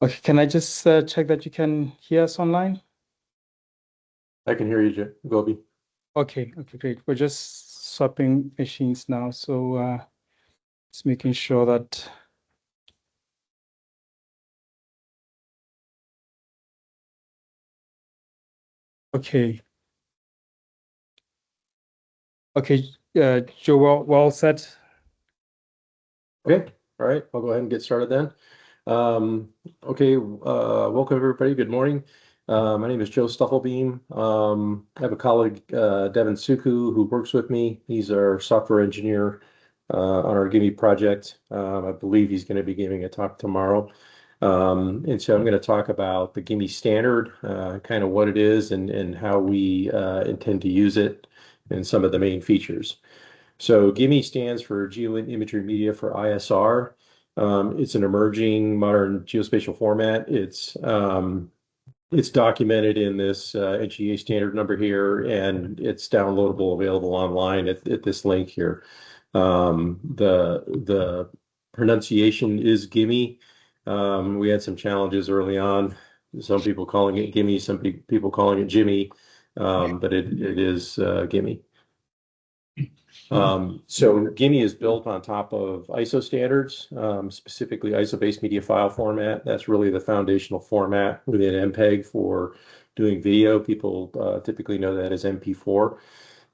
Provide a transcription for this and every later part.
Okay, can I just check that you can hear us online? I can hear you, Gobi. Okay, great. We're just swapping machines now, so just making sure that okay. Okay, Joe, well said. Okay, all right, I'll go ahead and get started then. Okay, welcome everybody. Good morning. My name is Joe Stufflebeam. I have a colleague, Devin Suku, who works with me. He's our software engineer on our GIMI project. I believe he's going to be giving a talk tomorrow. And so I'm going to talk about the GIMI standard, kind of what it is and how we intend to use it and some of the main features. So GIMI stands for Geoimagery Media for ISR. It's an emerging modern geospatial format. It's documented in this NGA standard number here, and it's downloadable, available online at this link here. The pronunciation is GIMI. We had some challenges early on. Some people calling it GIMI, some people calling it Jimmy, but it is GIMI. So GIMI is built on top of ISO standards, specifically ISO-based media file format. That's really the foundational format within MPEG for doing video. People typically know that as MP4.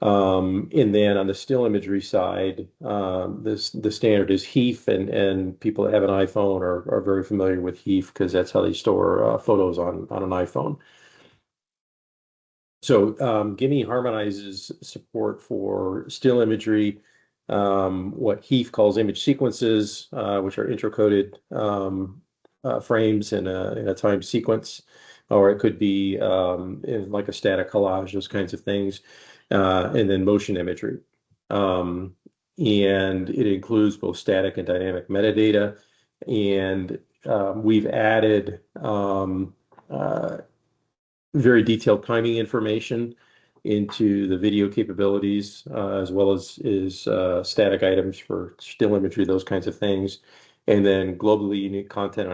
And then on the still imagery side, the standard is HEIF, and people that have an iPhone are very familiar with HEIF because that's how they store photos on an iPhone. So GIMI harmonizes support for still imagery, what Heath calls image sequences, which are intercoded frames in a time sequence, or it could be in like a static collage, those kinds of things, and then motion imagery. Um, and it includes both static and dynamic metadata. And we've added very detailed timing information into the video capabilities, as well as static items for still imagery, those kinds of things. And then globally unique content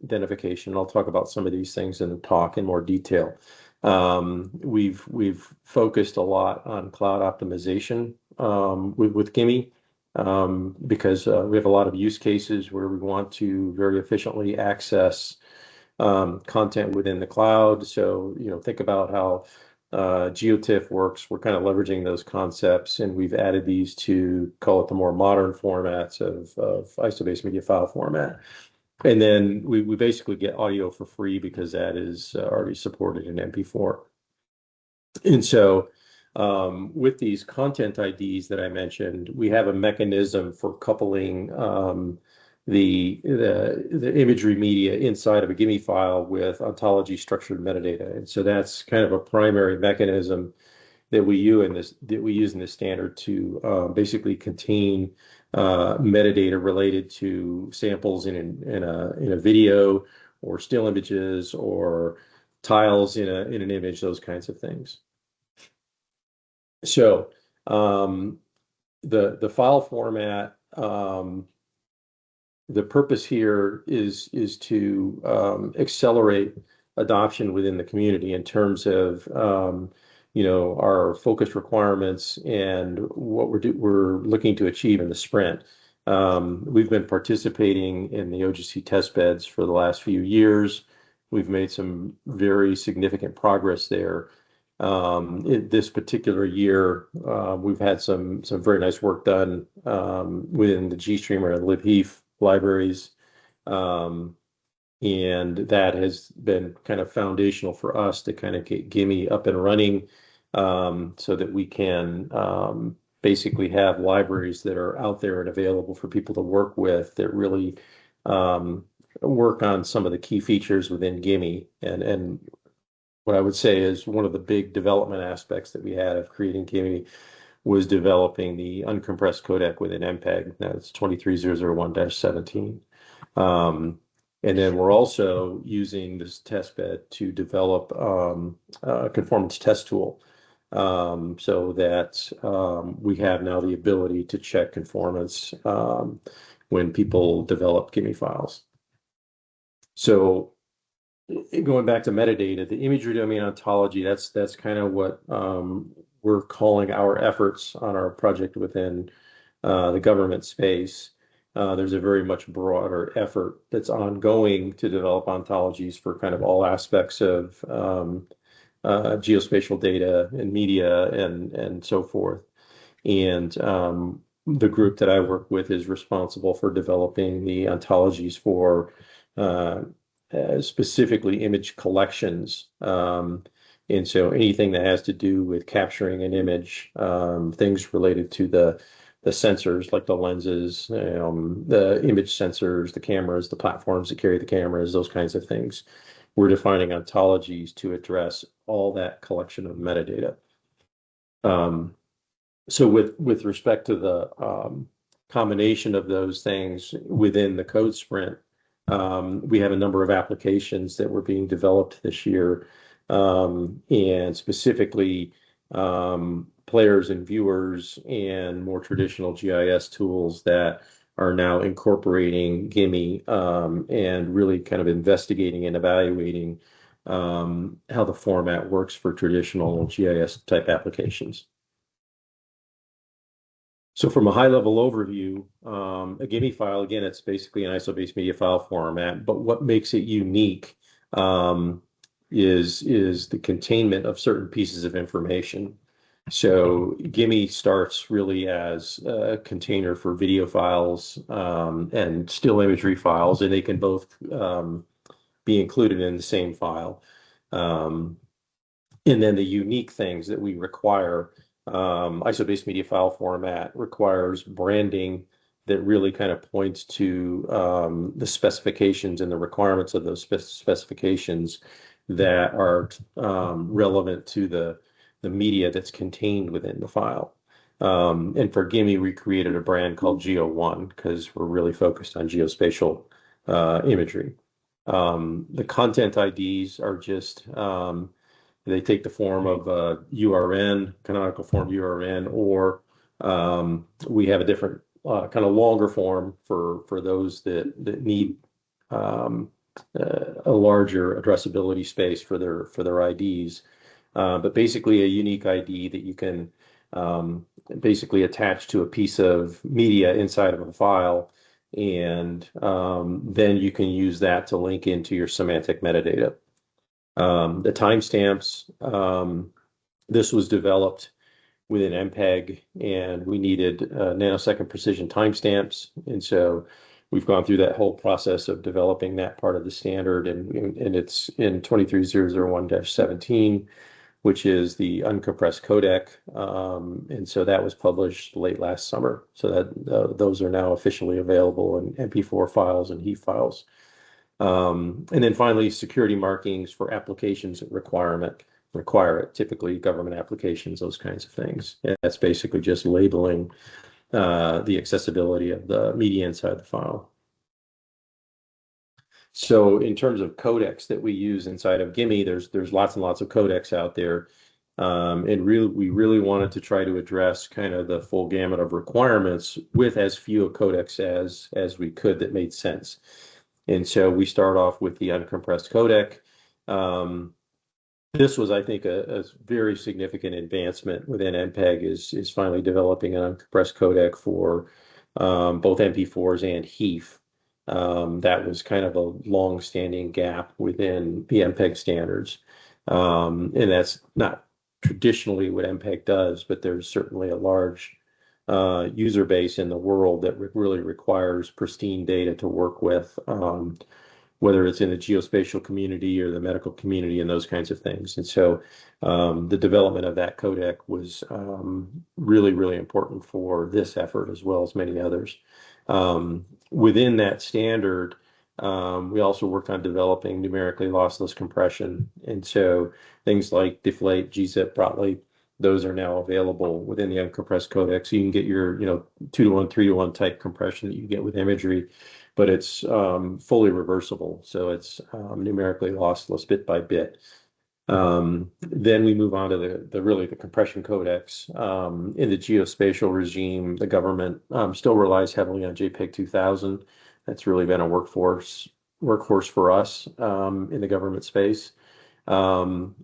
identification. I'll talk about some of these things in the talk in more detail. We've focused a lot on cloud optimization with GIMI because we have a lot of use cases where we want to very efficiently access content within the cloud. So, think about how GeoTIFF works. We're kind of leveraging those concepts, and we've added these to call it the more modern formats of ISO-based media file format. And then we basically get audio for free because that is already supported in MP4. And so with these content IDs that I mentioned, we have a mechanism for coupling the imagery media inside of a GIMI file with ontology structured metadata. And so that's kind of a primary mechanism that we use in this standard to basically contain metadata related to samples in a video or still images or tiles in an image, those kinds of things. So the file format, the purpose here is to accelerate adoption within the community in terms of our focus requirements and what we're looking to achieve in the sprint. We've been participating in the OGC test beds for the last few years. We've made some very significant progress there. In this particular year, we've had some very nice work done within the GStreamer and libheaf libraries. Um, and that has been kind of foundational for us to kind of get GIMI up and running so that we can basically have libraries that are out there and available for people to work with that really um, work on some of the key features within GIMI. And what I would say is one of the big development aspects that we had of creating GIMI was developing the uncompressed codec within MPEG. That's 23001-17. Um, and then we're also using this test bed to develop a conformance test tool so that we have now the ability to check conformance when people develop GIMI files. So going back to metadata, the imagery domain ontology, that's kind of what we're calling our efforts on our project within the government space. There's a very much broader effort that's ongoing to develop ontologies for kind of all aspects of geospatial data and media and so forth. And the group that I work with is responsible for developing the ontologies for uh, specifically image collections. And so anything that has to do with capturing an image, things related to the sensors like the lenses, the image sensors, the cameras, the platforms that carry the cameras, those kinds of things. We're defining ontologies to address all that collection of metadata. Um, so with respect to the combination of those things within the code sprint, we have a number of applications that were being developed this year, and specifically players and viewers and more traditional GIS tools that are now incorporating GIMI and really kind of investigating and evaluating how the format works for traditional GIS type applications. So from a high level overview, a GIMI file, again, it's basically an ISO-based media file format, but what makes it unique is the containment of certain pieces of information. So GIMI starts really as a container for video files and still imagery files, and they can both be included in the same file. Um, and then the unique things that we require, ISO-based media file format requires branding that really kind of points to the specifications and the requirements of those specifications that are relevant to the media that's contained within the file. And for GIMI, we created a brand called Geo1 because we're really focused on geospatial imagery. The content IDs are just they take the form of URN, canonical form URN, or we have a different kind of longer form for those that need um, a larger addressability space for their IDs. But basically, a unique ID that you can basically attach to a piece of media inside of a file, and then you can use that to link into your semantic metadata. The timestamps, this was developed within MPEG, and we needed nanosecond precision timestamps. And so we've gone through that whole process of developing that part of the standard, and it's in 23001-17, which is the uncompressed codec. And so that was published late last summer. So that those are now officially available in MP4 files and HEIF files. And then finally, security markings for applications that require it, typically government applications, those kinds of things. And that's basically just labeling the accessibility of the media inside the file. So in terms of codecs that we use inside of GIMI, there's lots and lots of codecs out there. And we really wanted to try to address kind of the full gamut of requirements with as few codecs as we could that made sense. And so we start off with the uncompressed codec. This was, I think, a very significant advancement within MPEG is finally developing an uncompressed codec for both MP4s and HEIF. That was kind of a long-standing gap within the MPEG standards. And that's not traditionally what MPEG does, but there's certainly a large user base in the world that really requires pristine data to work with, whether it's in the geospatial community or the medical community and those kinds of things. And so the development of that codec was really, really important for this effort as well as many others. Within that standard, we also worked on developing numerically lossless compression. And so things like deflate, gzip, brotli, those are now available within the uncompressed codec. So you can get your, 2-to-1, 3-to-1 type compression that you get with imagery, but it's fully reversible. So it's numerically lossless bit by bit. Then we move on to the compression codecs. In the geospatial regime, the government still relies heavily on JPEG 2000. That's really been a workhorse workhorse for us in the government space. Um,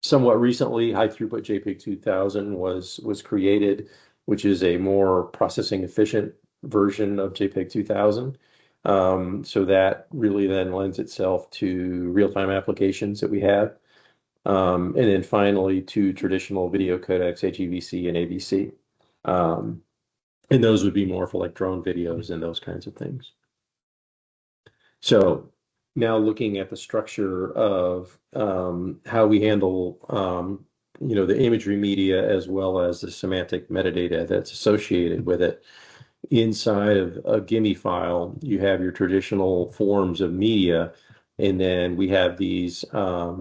Somewhat recently, high throughput JPEG 2000 was created, which is a more processing efficient version of JPEG 2000. So that really then lends itself to real-time applications that we have. And then finally to traditional video codecs, HEVC and ABC. Um, and those would be more for like drone videos and those kinds of things. So now looking at the structure of how we handle the imagery media as well as the semantic metadata that's associated with it. Inside of a GIMI file, you have your traditional forms of media, and then we have these uh,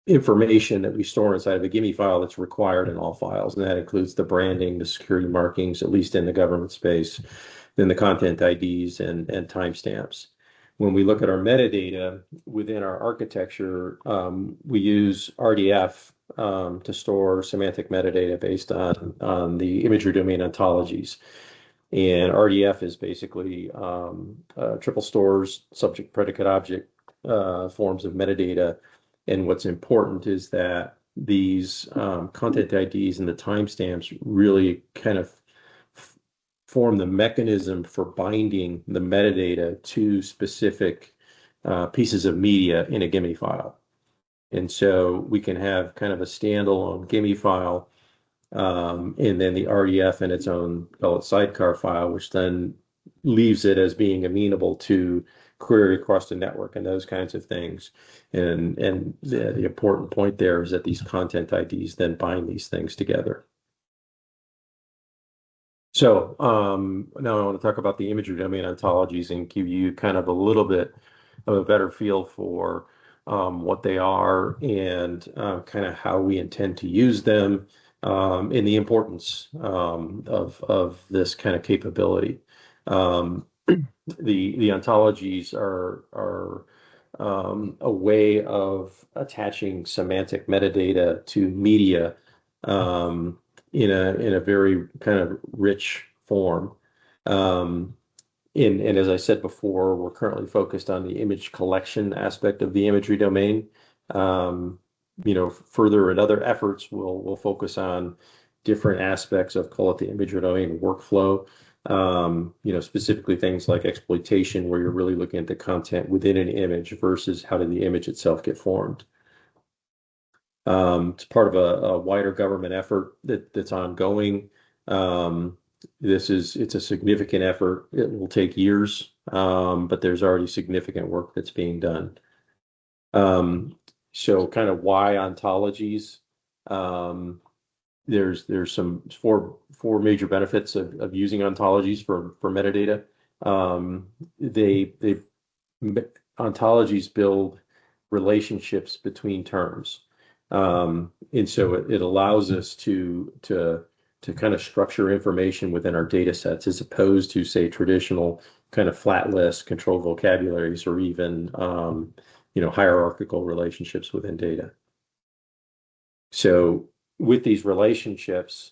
information that we store inside of a GIMI file that's required in all files. And that includes the branding, the security markings, at least in the government space, then the content IDs and timestamps. When we look at our metadata within our architecture, we use RDF to store semantic metadata based on the imagery domain ontologies. And RDF is basically triple stores, subject, predicate, object forms of metadata. And what's important is that these content IDs and the timestamps really kind of form the mechanism for binding the metadata to specific pieces of media in a GIMI file. And so we can have kind of a standalone GIMI file and then the RDF in its own, call it sidecar file, which then leaves it as being amenable to query across the network and those kinds of things. And the important point there is that these content IDs then bind these things together. So now I want to talk about the imagery domain ontologies and give you kind of a little bit of a better feel for what they are and kind of how we intend to use them and the importance of this kind of capability. Um, the ontologies are a way of attaching semantic metadata to media in a very kind of rich form. Um, and as I said before, we're currently focused on the image collection aspect of the imagery domain. Further in other efforts, we'll focus on different aspects of, call it the imagery domain workflow. Specifically things like exploitation, where you're really looking at the content within an image versus how did the image itself get formed. It's part of a wider government effort that's ongoing. It's a significant effort. It will take years, but there's already significant work that's being done. So kind of why ontologies? There's some four major benefits of using ontologies for metadata. They ontologies build relationships between terms. And so it allows us to kind of structure information within our data sets as opposed to, say, traditional kind of flat list control vocabularies or even hierarchical relationships within data. So with these relationships,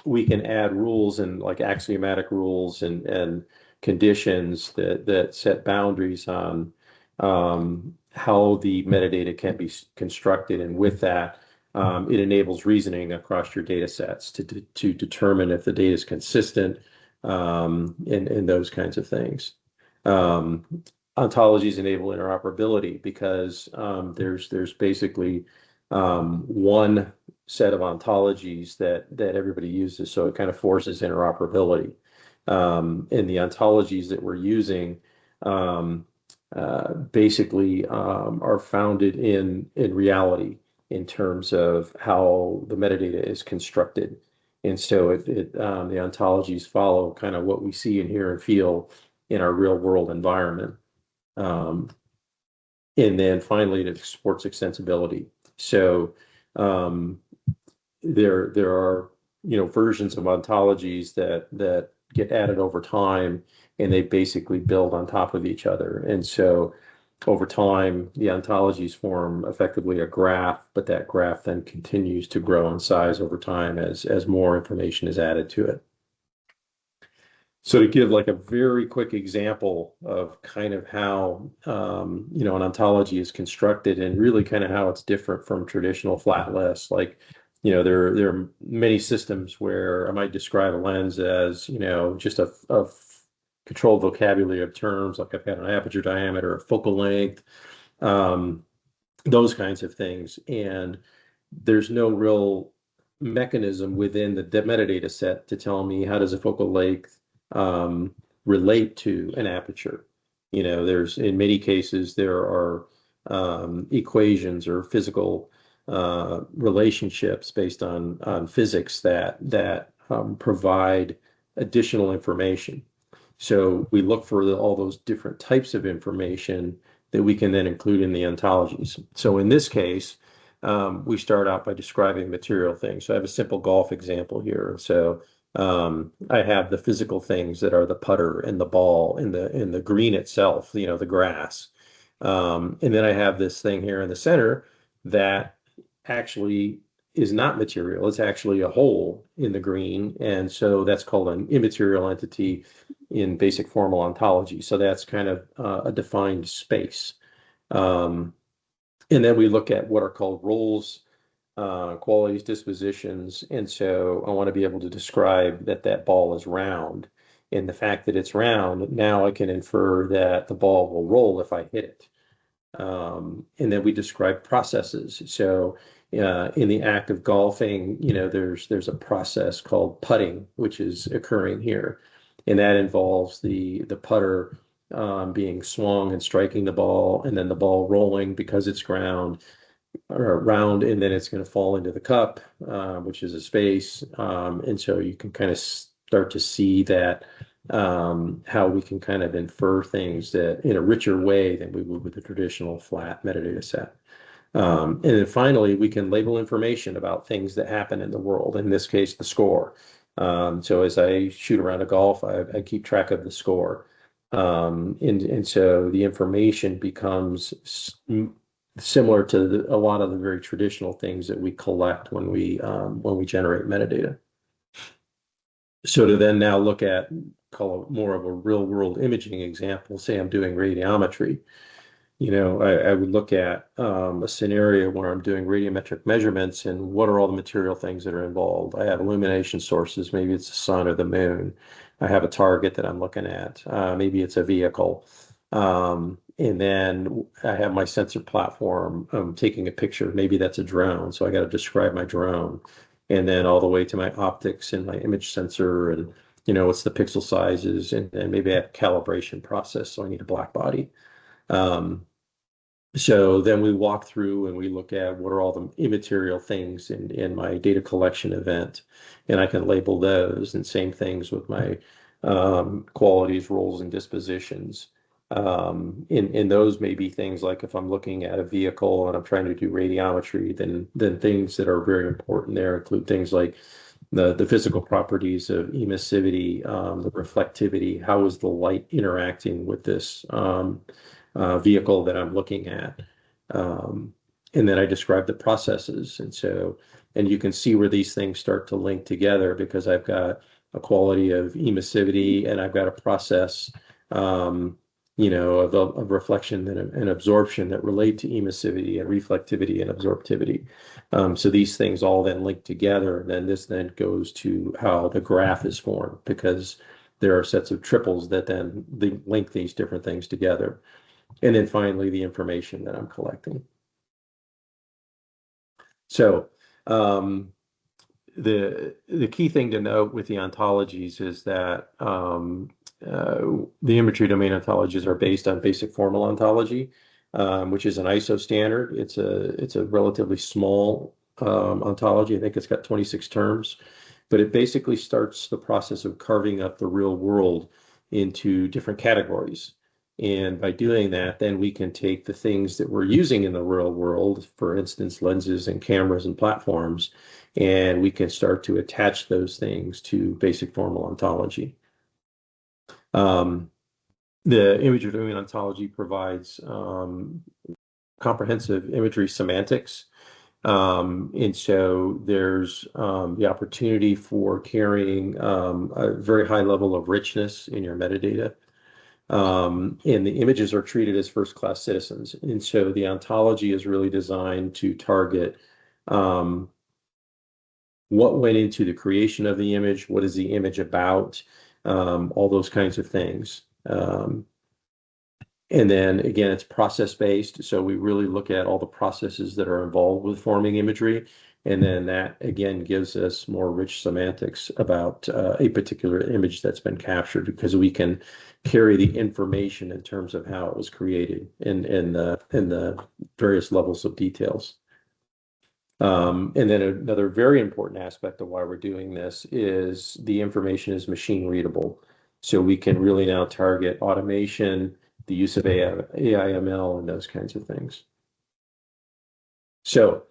we can add rules and like axiomatic rules and conditions that set boundaries on how the metadata can be constructed. And with that, it enables reasoning across your data sets to determine if the data is consistent and those kinds of things. Ontologies enable interoperability because there's basically one set of ontologies that everybody uses, so it kind of forces interoperability. And the ontologies that we're using basically are founded in reality in terms of how the metadata is constructed. And so the ontologies follow kind of what we see and hear and feel in our real world environment. And then finally, it supports extensibility. So there are versions of ontologies that get added over time, and they basically build on top of each other. And so over time, the ontologies form effectively a graph, but that graph then continues to grow in size over time as more information is added to it. So to give like a very quick example of kind of how an ontology is constructed and really kind of how it's different from traditional flat lists, like there are many systems where I might describe a lens as just a controlled vocabulary of terms, like I've got an aperture diameter, a focal length, um, those kinds of things, and there's no real mechanism within the metadata set to tell me how does a focal length relate to an aperture. There's in many cases there are equations or physical relationships based on physics that provide additional information. So we look for all those different types of information that we can then include in the ontologies. So in this case, we start out by describing material things. So I have a simple golf example here. So I have the physical things that are the putter and the ball and the green itself, the grass. And then I have this thing here in the center that actually is not material. It's actually a hole in the green. And so that's called an immaterial entity in basic formal ontology. So that's kind of a defined space. Um, and then we look at what are called roles, qualities, dispositions. And so I want to be able to describe that that ball is round. And the fact that it's round, now I can infer that the ball will roll if I hit it. And then we describe processes. So in the act of golfing, there's a process called putting, which is occurring here, and that involves the putter being swung and striking the ball, and then the ball rolling because it's ground or round, and then it's going to fall into the cup, which is a space. And so you can kind of start to see that how we can kind of infer things that in a richer way than we would with the traditional flat metadata set. And then finally, we can label information about things that happen in the world, in this case, the score. So as I shoot around a golf, I keep track of the score. And so the information becomes similar to a lot of the very traditional things that we collect when we generate metadata. So to then now look at, call it more of a real world imaging example, say I'm doing radiometry. I would look at a scenario where I'm doing radiometric measurements and what are all the material things that are involved. I have illumination sources, maybe it's the sun or the moon. I have a target that I'm looking at. Maybe it's a vehicle. And then I have my sensor platform taking a picture. Maybe that's a drone. So I got to describe my drone. And then all the way to my optics and my image sensor and, what's the pixel sizes. And then maybe I have a calibration process. So I need a black body. Um, so then we walk through and we look at what are all the immaterial things in my data collection event, and I can label those, and same things with my qualities, roles, and dispositions. In those may be things like if I'm looking at a vehicle and I'm trying to do radiometry, then things that are very important there include things like the physical properties of emissivity, the reflectivity, how is the light interacting with this vehicle that I'm looking at. Um, and then I describe the processes. And you can see where these things start to link together because I've got a quality of emissivity and I've got a process, of reflection and absorption that relate to emissivity and reflectivity and absorptivity. So these things all then link together. And then this then goes to how the graph is formed because there are sets of triples that then link these different things together. And then finally, the information that I'm collecting. So um, the key thing to note with the ontologies is that the imagery domain ontologies are based on basic formal ontology, which is an ISO standard. It's a relatively small ontology. I think it's got 26 terms, but it basically starts the process of carving up the real world into different categories. And by doing that, then we can take the things that we're using in the real world, for instance, lenses and cameras and platforms, and we can start to attach those things to basic formal ontology. Um, the imagery domain ontology provides comprehensive imagery semantics, And so there's the opportunity for carrying a very high level of richness in your metadata. And the images are treated as first-class citizens. And so the ontology is really designed to target um, what went into the creation of the image, what is the image about, all those kinds of things. And then again, it's process based. So we really look at all the processes that are involved with forming imagery. And then that again gives us more rich semantics about a particular image that's been captured because we can carry the information in terms of how it was created in the various levels of details. And then another very important aspect of why we're doing this is the information is machine readable. So we can really now target automation, the use of AIML, and those kinds of things. So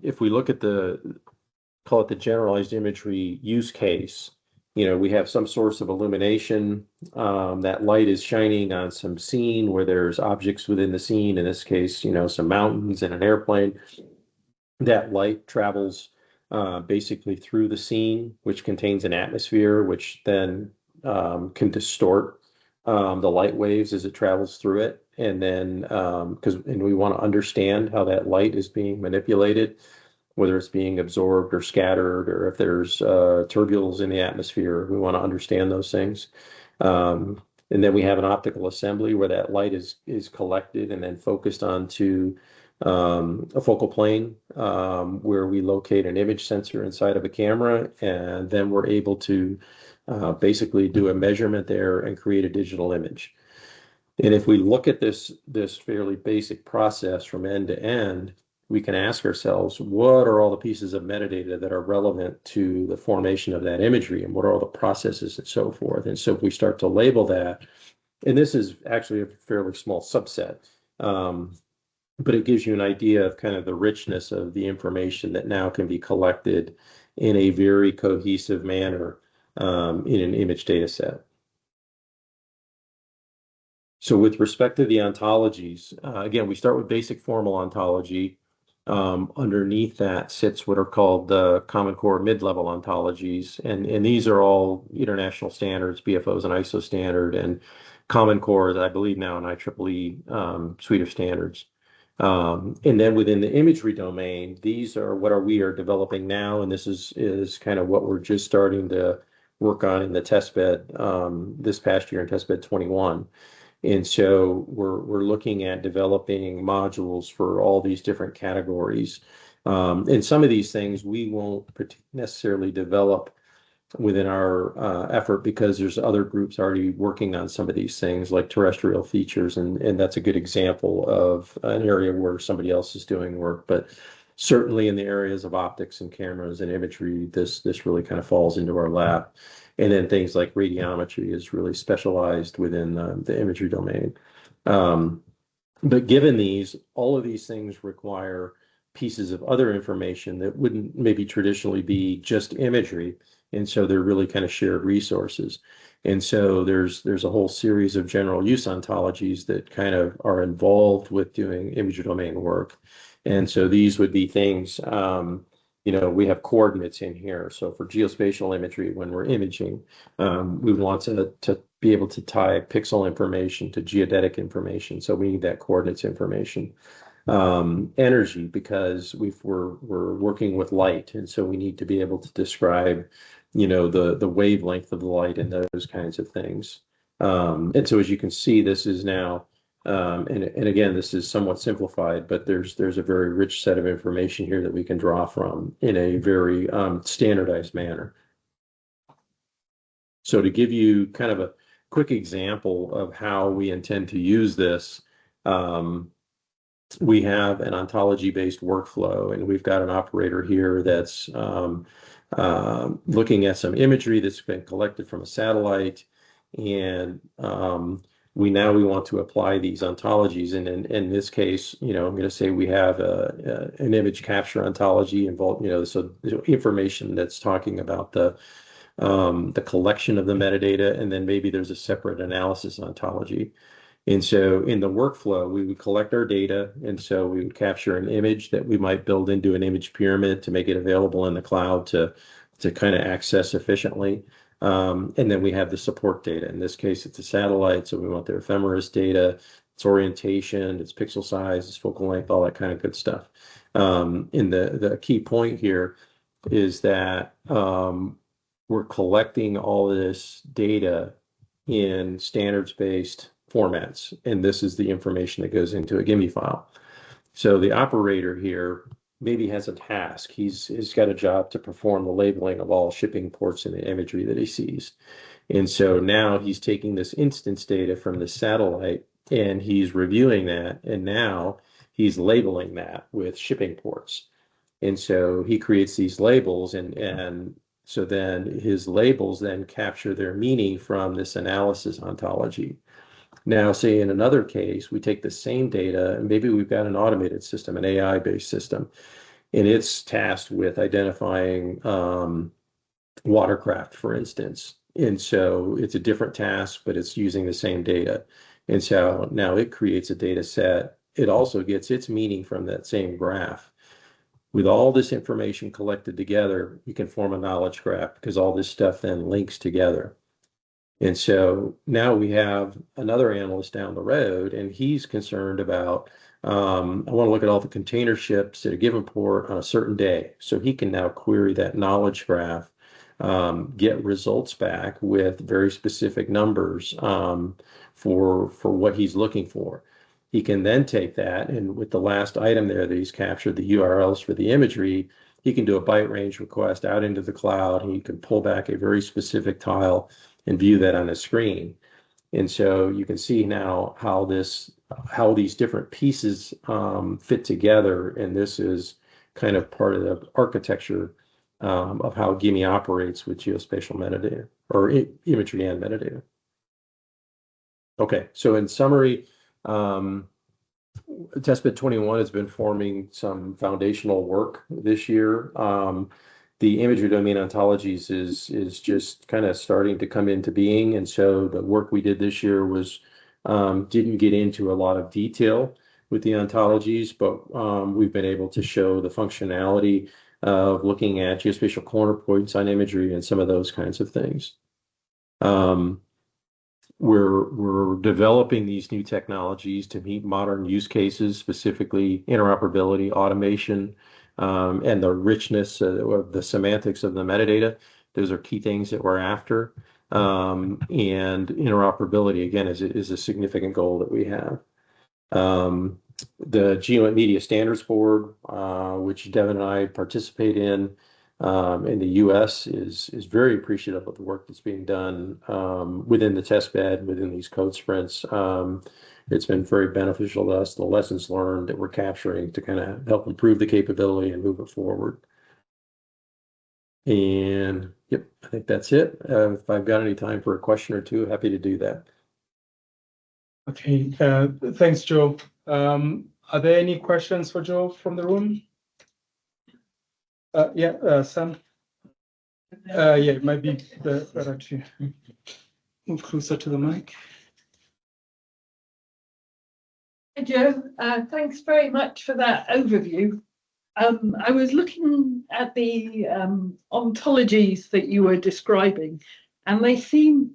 if we look at call it the generalized imagery use case, we have some source of illumination. That light is shining on some scene where there's objects within the scene, in this case, some mountains and an airplane. That light travels basically through the scene, which contains an atmosphere, which then can distort the light waves as it travels through it. And then, and we want to understand how that light is being manipulated, whether it's being absorbed or scattered, or if there's turbules in the atmosphere. We want to understand those things. And then we have an optical assembly where that light is collected and then focused onto a focal plane where we locate an image sensor inside of a camera, and then we're able to basically do a measurement there and create a digital image. And if we look at this fairly basic process from end to end, we can ask ourselves, what are all the pieces of metadata that are relevant to the formation of that imagery, and what are all the processes and so forth? And so if we start to label that, and this is actually a fairly small subset, but it gives you an idea of kind of the richness of the information that now can be collected in a very cohesive manner in an image data set. So with respect to the ontologies, again, we start with basic formal ontology. Underneath that sits what are called the Common Core mid-level ontologies. And these are all international standards, BFOs and ISO standard, and Common Core, I believe now an IEEE suite of standards. And then within the imagery domain, these are what we are developing now, and this is kind of what we're just starting to work on in the test bed this past year in test bed 21. And so we're looking at developing modules for all these different categories. And some of these things we won't necessarily develop within our effort because there's other groups already working on some of these things like terrestrial features, and that's a good example of an area where somebody else is doing work. But certainly in the areas of optics and cameras and imagery, this really kind of falls into our lap. And then things like radiometry is really specialized within the imagery domain. Um, but given all of these things require pieces of other information that wouldn't maybe traditionally be just imagery. And so they're really kind of shared resources. And so there's a whole series of general use ontologies that kind of are involved with doing imagery domain work. And so these would be things, we have coordinates in here. So for geospatial imagery, when we're imaging, we want to be able to tie pixel information to geodetic information. So we need that coordinates information. Energy, because we're working with light, and so we need to be able to describe, the wavelength of the light and those kinds of things. And so as you can see, this is now, and again, this is somewhat simplified, but there's a very rich set of information here that we can draw from in a very standardized manner. So to give you kind of a quick example of how we intend to use this, we have an ontology-based workflow, and we've got an operator here that's looking at some imagery that's been collected from a satellite, and we want to apply these ontologies. And in this case, I'm going to say we have an image capture ontology involved, so information that's talking about the collection of the metadata, and then maybe there's a separate analysis ontology. And so in the workflow, we would collect our data. And so we would capture an image that we might build into an image pyramid to make it available in the cloud to kind of access efficiently. And then we have the support data. In this case, it's a satellite. So we want their ephemeris data, its orientation, its pixel size, its focal length, all that kind of good stuff. And the key point here is that we're collecting all this data in standards-based formats, and this is the information that goes into a GIMI file. So the operator here maybe has a task. He's got a job to perform the labeling of all shipping ports and the imagery that he sees. And so now he's taking this instance data from the satellite and he's reviewing that, and now he's labeling that with shipping ports. And so he creates these labels, and so then his labels then capture their meaning from this analysis ontology. Now, say in another case, we take the same data and maybe we've got an automated system, an AI-based system, and it's tasked with identifying watercraft, for instance. And so it's a different task, but it's using the same data. And so now it creates a data set. It also gets its meaning from that same graph. With all this information collected together, you can form a knowledge graph because all this stuff then links together. And so now we have another analyst down the road, and he's concerned about, I want to look at all the container ships at a given port on a certain day. So he can now query that knowledge graph, get results back with very specific numbers for what he's looking for. He can then take that, and with the last item there that he's captured, the URLs for the imagery, he can do a byte range request out into the cloud. He can pull back a very specific tile and view that on a screen. And so you can see now how these different pieces fit together. And this is kind of part of the architecture of how GIMI operates with geospatial metadata or imagery and metadata. Okay, so in summary, Testbed 21 has been forming some foundational work this year. The imagery domain ontologies is just kind of starting to come into being. And so the work we did this year was didn't get into a lot of detail with the ontologies, but we've been able to show the functionality of looking at geospatial corner points on imagery and some of those kinds of things. We're developing these new technologies to meet modern use cases, specifically interoperability, automation, and the richness of the semantics of the metadata. Those are key things that we're after. And interoperability, again, is a significant goal that we have. The GEOINT Media Standards Board, which Devin and I participate in the US is very appreciative of the work that's being done within the test bed, within these code sprints. It's been very beneficial to us, the lessons learned that we're capturing to kind of help improve the capability and move it forward. And yep, I think that's it. If I've got any time for a question or two, happy to do that. Okay, thanks, Joe. Are there any questions for Joe from the room? Yeah, Sam. Yeah, it might be better to move closer to the mic. Hi, Joe. Thanks very much for that overview. I was looking at the ontologies that you were describing, and they seem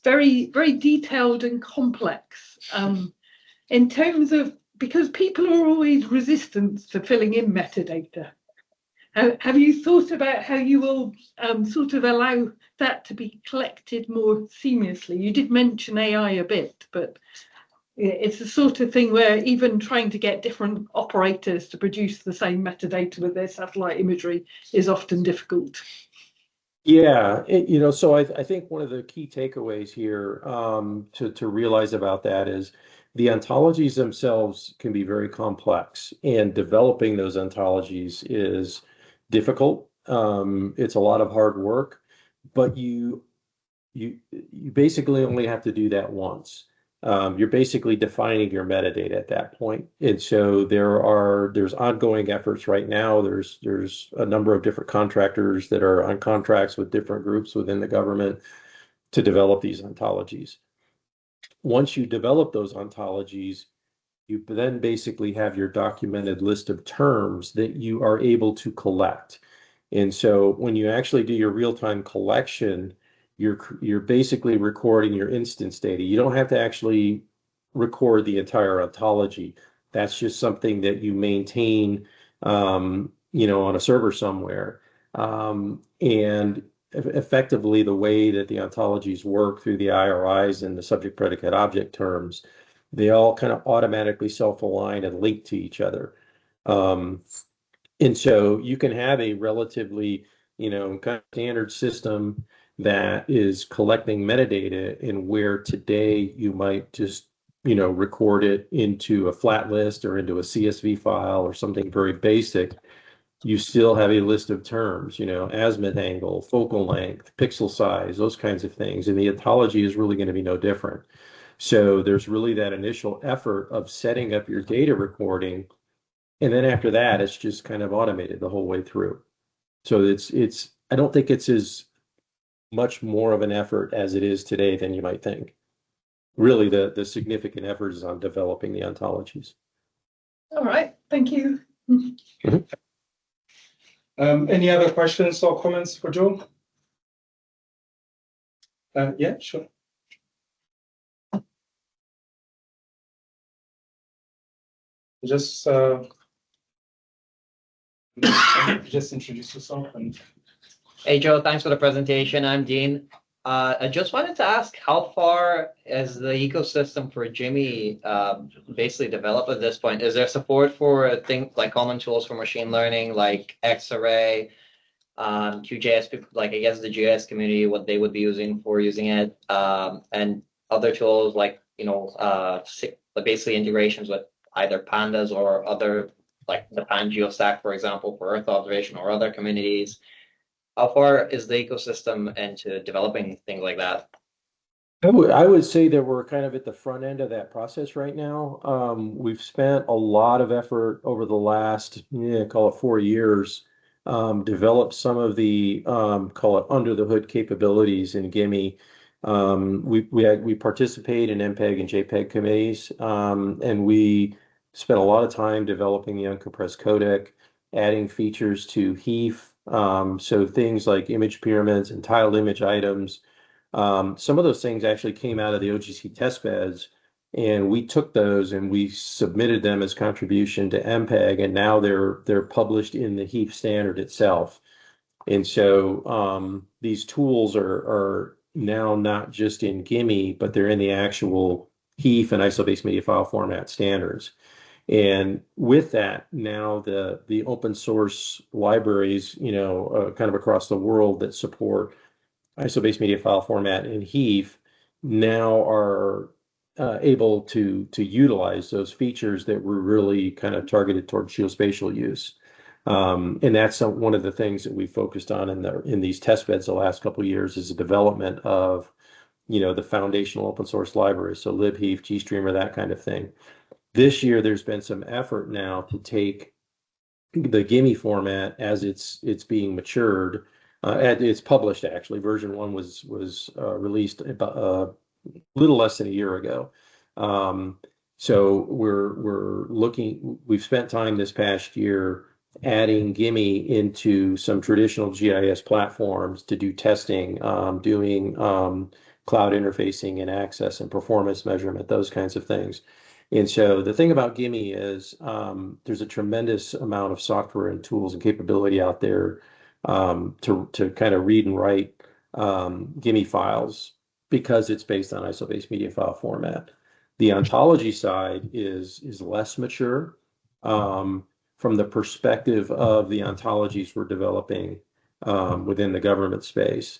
very, very detailed and complex in terms of, because people are always resistant to filling in metadata. Have you thought about how you will sort of allow that to be collected more seamlessly? You did mention AI a bit, but it's the sort of thing where even trying to get different operators to produce the same metadata with their satellite imagery is often difficult. Yeah, so I think one of the key takeaways here to realize about that is the ontologies themselves can be very complex, and developing those ontologies is difficult. It's a lot of hard work, but you basically only have to do that once. You're basically defining your metadata at that point. And so there's ongoing efforts right now. There's a number of different contractors that are on contracts with different groups within the government to develop these ontologies. Once you develop those ontologies, you then basically have your documented list of terms that you are able to collect. And so when you actually do your real-time collection, you're basically recording your instance data. You don't have to actually record the entire ontology. That's just something that you maintain, on a server somewhere. And effectively, the way that the ontologies work through the IRIs and the subject predicate object terms, they all kind of automatically self-align and link to each other. And so you can have a relatively, kind of standard system that is collecting metadata, and where today you might just, record it into a flat list or into a CSV file or something very basic. You still have a list of terms, azimuth angle, focal length, pixel size, those kinds of things. And the ontology is really going to be no different. So there's really that initial effort of setting up your data recording. And then after that, it's just kind of automated the whole way through. So I don't think it's as much more of an effort as it is today than you might think. Really, the significant effort is on developing the ontologies. All right, thank you. Any other questions or comments for Joe? Yeah, sure. Just just introduce yourself and. Hey Joe, thanks for the presentation. I'm Dean. I just wanted to ask, how far is the ecosystem for GIMI basically developed at this point? Is there support for things like common tools for machine learning, like Xarray, QGIS, like I guess the GIS community, what they would be using it, and other tools like, basically integrations with either pandas or other, like the PanGeoStack, for example, for Earth observation, or other communities? How far is the ecosystem into developing things like that? I would say that we're kind of at the front end of that process right now. We've spent a lot of effort over the last, call it 4 years, develop some of the, call it under the hood capabilities in GIMI. We participate in MPEG and JPEG committees, and we spent a lot of time developing the uncompressed codec, adding features to HEIF. So things like image pyramids and tiled image items. Some of those things actually came out of the OGC test beds, and we took those and we submitted them as contribution to MPEG, and now they're published in the HEIF standard itself. And so these tools are now not just in GIMI, but they're in the actual HEIF and ISO-based media file format standards. And with that, now the open source libraries, kind of across the world that support ISO-based media file format and HEIF now are able to utilize those features that were really kind of targeted towards geospatial use. And that's one of the things that we focused on in these test beds the last couple of years, is the development of, the foundational open source libraries, so libheif, GStreamer, that kind of thing. This year, there's been some effort now to take the GIMI format as it's being matured. It's published, actually. Version 1 was released about a little less than a year ago. So we've spent time this past year adding GIMI into some traditional GIS platforms to do testing, doing cloud interfacing and access and performance measurement, those kinds of things. And so the thing about GIMI is there's a tremendous amount of software and tools and capability out there to kind of read and write GIMI files, because it's based on ISO-based media file format. The ontology side is less mature from the perspective of the ontologies we're developing within the government space.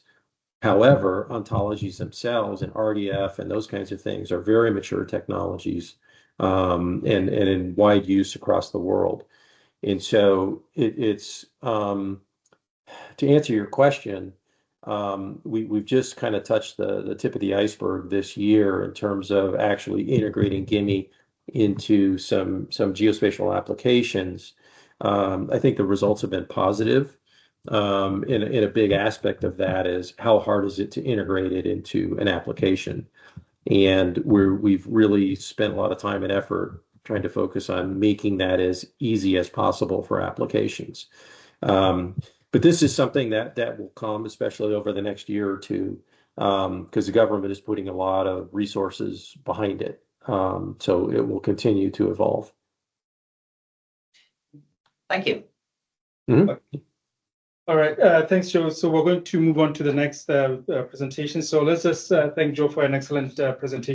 However, ontologies themselves and RDF and those kinds of things are very mature technologies, and in wide use across the world. And so it's to answer your question, we've just kind of touched the tip of the iceberg this year in terms of actually integrating GIMI into some geospatial applications. I think the results have been positive. In a big aspect of that is how hard is it to integrate it into an application. And we've really spent a lot of time and effort trying to focus on making that as easy as possible for applications. But this is something that will come, especially over the next year or two, because the government is putting a lot of resources behind it. So it will continue to evolve. Thank you. All right, thanks, Joe. So we're going to move on to the next presentation. So let's just thank Joe for an excellent presentation.